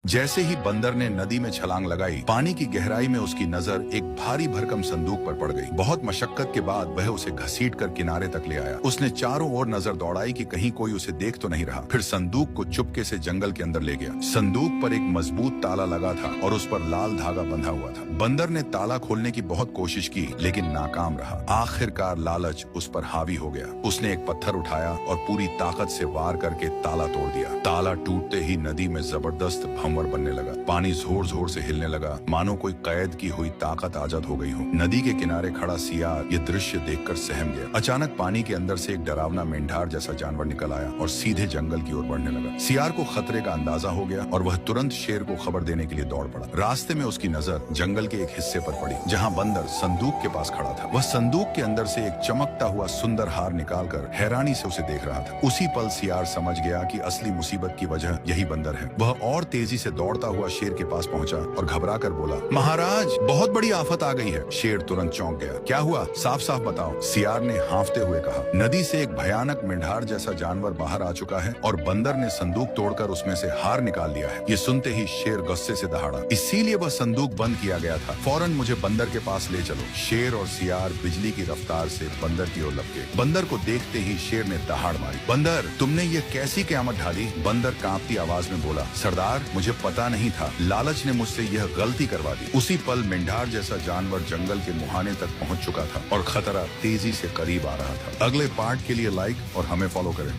जैसे ही बंदर ने नदी में छलांग लगाई, पानी की गहराई में उसकी नजर एक भारी भरकम संदूक पर पड़ गई। बहुत मशक्कत के बाद वह उसे घसीट कर किनारे तक ले आया। उसने चारों ओर नजर दौड़ाई कि कहीं कोई उसे देख तो नहीं रहा। फिर संदूक को चुपके से जंगल के अंदर ले गया। संदूक पर एक मजबूत ताला लगा था और उस पर लाल धागा बंधा हुआ था। बंदर ने ताला खोलने की बहुत कोशिश की, लेकिन नाकाम रहा। आखिरकार लालच उस पर हावी हो गया। उसने एक पत्थर उठाया और पूरी ताकत से वार करके ताला तोड़ दिया। ताला टूटते ही नदी में जबरदस्त भंवर बनने लगा। पानी जोर जोर से हिलने लगा, मानो कोई कैद की हुई ताकत आजाद हो गई हो। नदी के किनारे खड़ा सियार ये दृश्य देखकर सहम गया। अचानक पानी के अंदर से एक डरावना मेंढार जैसा जानवर निकल आया और सीधे जंगल की ओर बढ़ने लगा। सियार को खतरे का अंदाजा हो गया और वह तुरंत शेर को खबर देने के लिए दौड़ पड़ा। रास्ते में उसकी नजर जंगल के एक हिस्से पर पड़ी, जहाँ बंदर संदूक के पास खड़ा था। वह संदूक के अंदर से एक चमकता हुआ सुंदर हार निकालकर हैरानी से उसे देख रहा था। उसी पल सियार समझ गया कि असली मुसीबत की वजह यही बंदर है। वह और तेजी से दौड़ता हुआ शेर के पास पहुंचा और घबरा कर बोला, महाराज, बहुत बड़ी आफत आ गई है। शेर तुरंत चौंक गया। क्या हुआ? साफ साफ बताओ, सियार ने हांफते हुए कहा। नदी से एक भयानक मेंढार जैसा जानवर बाहर आ चुका है और बंदर ने संदूक तोड़कर उसमें से हार निकाल लिया है। ये सुनते ही शेर गुस्से से दहाड़ा। इसीलिए वह संदूक बंद किया गया था। फौरन मुझे बंदर के पास ले चलो। शेर और सियार बिजली की रफ्तार से बंदर की ओर लपके। बंदर को देखते ही शेर ने दहाड़ मारी। बंदर, तुमने ये कैसी क़यामत ढाली? बंदर कांपती आवाज में बोला, सरदार, मुझे पता नहीं था, लालच ने मुझसे यह गलती करवा दी। उसी पल मेंढार जैसा जानवर जंगल के मुहाने तक पहुंच चुका था और खतरा तेजी से करीब आ रहा था। अगले पार्ट के लिए लाइक और हमें फॉलो करें।